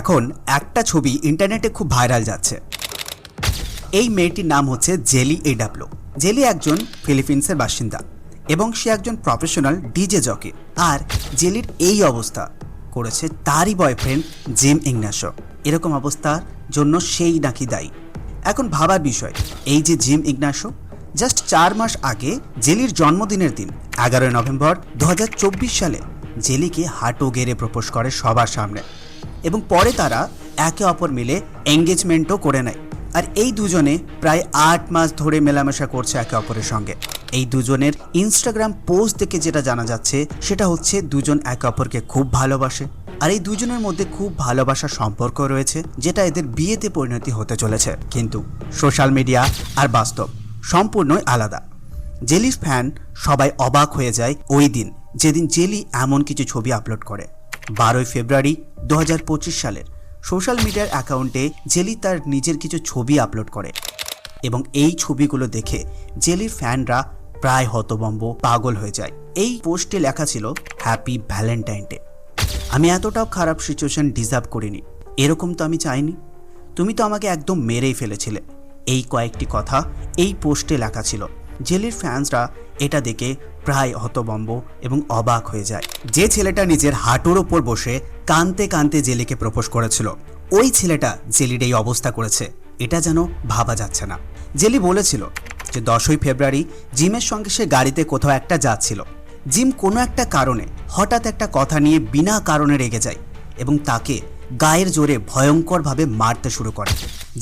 এখন একটা ছবি ইন্টারনেটে খুব ভাইরাল যাচ্ছে। এই মেয়েটির নাম হচ্ছে জেলি এডাব্লিউ। জেলি একজন ফিলিপিন্সের বাসিন্দা এবং সে একজন প্রফেশনাল ডিজে জকি। আর জেলির এই অবস্থা করেছে তারই বয়ফ্রেন্ড জিম ইগনাসিও। এরকম অবস্থার জন্য সেই নাকি দায়ী। এখন ভাবার বিষয়, এই যে জিম ইগনাসিও জাস্ট 4 মাস আগে জেলির জন্মদিনের দিন 11 নভেম্বর 2024 সালে জেলিকে হাঁটু গেড়ে প্রপোজ করে সবার সামনে এবং পরে তারা একে অপর মিলে এঙ্গেজমেন্টও করে নেয়। আর এই দুজনে প্রায় 8 মাস ধরে মেলামেশা করছে একে অপরের সঙ্গে। এই দুজনের ইনস্টাগ্রাম পোস্ট দেখে যেটা জানা যাচ্ছে সেটা হচ্ছে দুজন একে অপরকে খুব ভালোবাসে। আর এই দুজনের মধ্যে খুব ভালোবাসার সম্পর্ক রয়েছে, যেটা এদের বিয়েতে পরিণতি হতে চলেছে। কিন্তু সোশ্যাল মিডিয়া আর বাস্তব সম্পূর্ণই আলাদা। জেলির ফ্যান সবাই অবাক হয়ে যায় ওই দিন, যেদিন জেলি এমন কিছু ছবি আপলোড করে। 12 ফেব্রুয়ারি 2025 সালের সোশ্যাল মিডিয়ার অ্যাকাউন্টে জেলি তার নিজের কিছু ছবি আপলোড করে এবং এই ছবিগুলো দেখে জেলির ফ্যানরা প্রায় হতভম্ব, পাগল হয়ে যায়। এই পোস্টে লেখা ছিল হ্যাপি ভ্যালেন্টাইন ডে। আমি এতটাও খারাপ সিচুয়েশন ডিজার্ভ করিনি, এরকম তো আমি চাইনি, তুমি তো আমাকে একদম মেরেই ফেলেছিলে। এই কয়েকটি কথা এই পোস্টে লেখা ছিল। জেলির ফ্যান্সরা এটা দেখে প্রায় হতভম্ব এবং অবাক হয়ে যায়। যে ছেলেটা নিজের হাঁটুর ওপর বসে কাঁদতে কাঁদতে জেলিকে প্রপোজ করেছিল, ওই ছেলেটা জেলির এই অবস্থা করেছে, এটা যেন ভাবা যাচ্ছে না। জেলি বলেছিল যে 10 ফেব্রুয়ারি জিমের সঙ্গে সে গাড়িতে কোথাও একটা যাচ্ছিল। জিম কোনো একটা কারণে হঠাৎ একটা কথা নিয়ে বিনা কারণে রেগে যায় এবং তাকে গায়ের জোরে ভয়ঙ্করভাবে মারতে শুরু করে।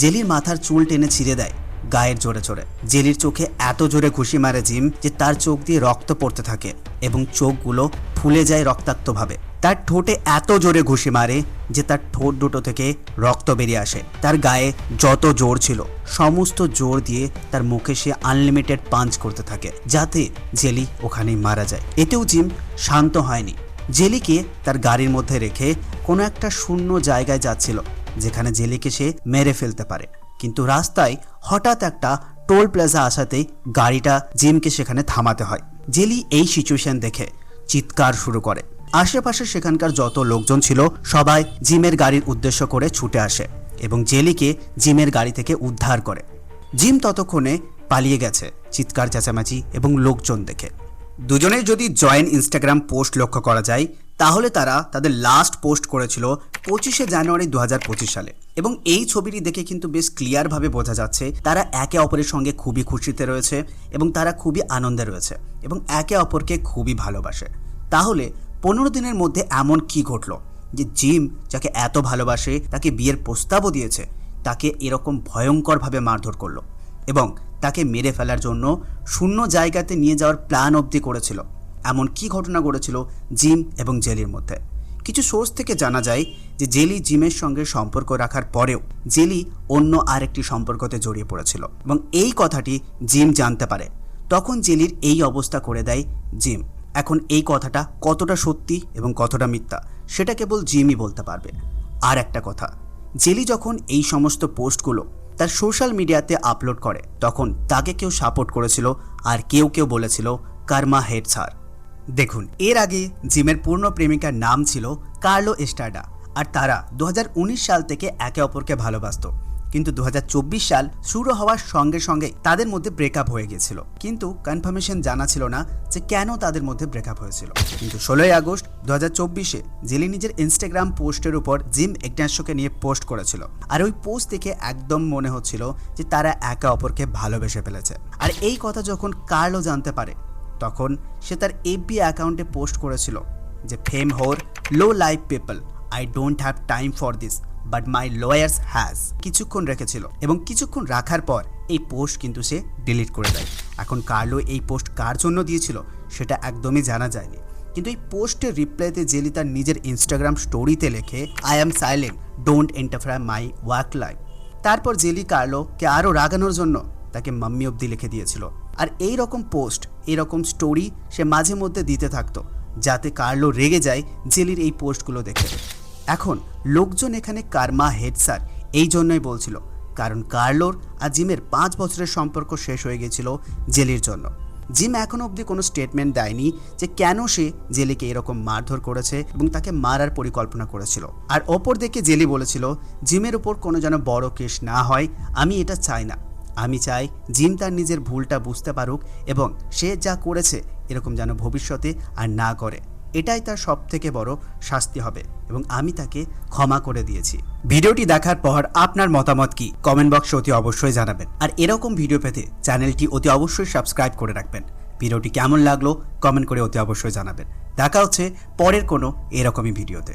জেলির মাথার চুল টেনে ছিঁড়ে দেয় গায়ের জোরে জোরে। জেলির চোখে এত জোরে ঘুষি মারে জিম যে তার চোখ দিয়ে রক্ত পড়তে থাকে এবং চোখগুলো ফুলে যায় রক্তাক্তভাবে। তার ঠোঁটে এত জোরে ঘুষি মারে যে তার ঠোঁট দুটো থেকে রক্ত বেরিয়ে আসে। তার গায়ে যত জোর ছিল সমস্ত জোর দিয়ে তার মুখে সে আনলিমিটেড পাঞ্চ করতে থাকে, যাতে জেলি ওখানেই মারা যায়। এতেও জিম শান্ত হয়নি। জেলিকে তার গাড়ির মধ্যে রেখে কোনো একটা শূন্য জায়গায় যাচ্ছিল যেখানে জেলিকে সে মেরে ফেলতে পারে। কিন্তু রাস্তায় হঠাৎ একটা টোল প্লাজা আসাতেই গাড়িটা জিমকে সেখানে থামাতে হয়। জেলি এই সিচুয়েশন দেখে চিৎকার শুরু করে। আশেপাশে সেখানকার যত লোকজন ছিল সবাই জিমের গাড়ির উদ্দেশ্য করে ছুটে আসে এবং জেলিকে জিমের গাড়ি থেকে উদ্ধার করে। জিম ততক্ষণে পালিয়ে গেছে চিৎকার চেঁচামেচি এবং লোকজন দেখে। দুজনের যদি জয়েন্ট ইনস্টাগ্রাম পোস্ট লক্ষ্য করা যায় তাহলে তারা তাদের লাস্ট পোস্ট করেছিল 25 জানুয়ারি 2025 সালে এবং এই ছবিটি দেখে কিন্তু বেশ ক্লিয়ারভাবে বোঝা যাচ্ছে তারা একে অপরের সঙ্গে খুবই খুশিতে রয়েছে এবং তারা খুবই আনন্দে রয়েছে এবং একে অপরকে খুবই ভালোবাসে। তাহলে 15 দিনের মধ্যে এমন কি ঘটলো যে জিম যাকে এত ভালোবাসে, তাকে বিয়ের প্রস্তাবও দিয়েছে, তাকে এরকম ভয়ঙ্করভাবে মারধর করলো এবং তাকে মেরে ফেলার জন্য শূন্য জায়গাতে নিয়ে যাওয়ার প্ল্যান অবধি করেছিল। এমন কি ঘটনা ঘটেছিল জিম এবং জেলির মধ্যে? কিছু সোর্স থেকে জানা যায় যে জেলি জিমের সঙ্গে সম্পর্ক রাখার পরেও জেলি অন্য আরেকটি সম্পর্কতে জড়িয়ে পড়েছিল এবং এই কথাটি জিম জানতে পারে। তখন জেলির এই অবস্থা করে দেয় জিম। এখন এই কথাটা কতটা সত্যি এবং কতটা মিথ্যা সেটা কেবল জিমই বলতে পারবে। আর একটা কথা, জেলি যখন এই সমস্ত পোস্টগুলো তার সোশ্যাল মিডিয়াতে আপলোড করে তখন তাকে কেউ সাপোর্ট করেছিল আর কেউ কেউ বলেছিল কার্মা হেটস হার। দেখুন, এর আগে জিমের পূর্ণ প্রেমিকার নাম ছিল কার্লো এস্ট্রাডা আর তারা 2019 সাল থেকে একে অপরকে ভালোবাসত। কিন্তু 2024 সাল শুরু হওয়ার সঙ্গে সঙ্গে তাদের মধ্যে ব্রেকআপ হয়ে গিয়েছিল, কিন্তু কনফার্মেশন জানা ছিল না যে কেন তাদের মধ্যে ব্রেকআপ হয়েছিল। কিন্তু 16 আগস্ট 2024-এ জেলি নিজের ইনস্টাগ্রাম পোস্টের উপর জিম ইগনাসিওকে নিয়ে পোস্ট করেছিল আর ওই পোস্ট দেখে একদম মনে হচ্ছিল যে তারা একে অপরকে ভালোবেসে ফেলেছে। আর এই কথা যখন কার্লো জানতে পারে তখন সে তার এফবি অ্যাকাউন্টে পোস্ট করেছিল যে fame whore low life people, I don't have time for this but my lawyers has. কিছুক্ষণ রেখেছিল এবং কিছুক্ষণ রাখার পর এই পোস্ট কিন্তু সে ডিলিট করে দেয়। এখন কার্লো এই পোস্ট কার জন্য দিয়েছিল সেটা একদমই জানা যায়নি, কিন্তু এই পোস্টের রিপ্লাইতে জেলি তার নিজের ইনস্টাগ্রাম স্টোরিতে লেখে I am silent, don't interfere my work life. তারপর জেলি কার্লোকে আরও রাগানোর জন্য তাকে মাম্মি অবধি লিখে দিয়েছিল। আর এই রকম পোস্ট, এরকম স্টোরি সে মাঝে মধ্যে দিতে থাকতো যাতে কার্লো রেগে যায় জেলির এই পোস্টগুলো দেখে। এখন লোকজন এখানে কার্মা হেটস হার এই জন্যই বলছিল কারণ কার্লোর আর জিমের 5 বছরের সম্পর্ক শেষ হয়ে গেছিল জেলির জন্য। জিম এখনো অবধি কোনো স্টেটমেন্ট দেয়নি যে কেন সে জেলিকে এরকম মারধর করেছে এবং তাকে মারার পরিকল্পনা করেছিল। আর অপর দিকে জেলি বলেছিল জিমের উপর কোনো যেন বড় কেস না হয়, আমি এটা চাই না। আমি চাই জিম তার নিজের ভুলটা বুঝতে পারুক এবং সে যা করেছে এরকম যেন ভবিষ্যতে আর না করে। এটাই তার সবথেকে বড় শাস্তি হবে এবং আমি তাকে ক্ষমা করে দিয়েছি। ভিডিওটি দেখার পর আপনার মতামত কি কমেন্ট বক্সে অতি অবশ্যই জানাবেন। আর এরকম ভিডিও পেতে চ্যানেলটি অতি অবশ্যই সাবস্ক্রাইব করে রাখবেন। ভিডিওটি কেমন লাগলো কমেন্ট করে অতি অবশ্যই জানাবেন। দেখা হচ্ছে পরের কোনো এরকমই ভিডিওতে।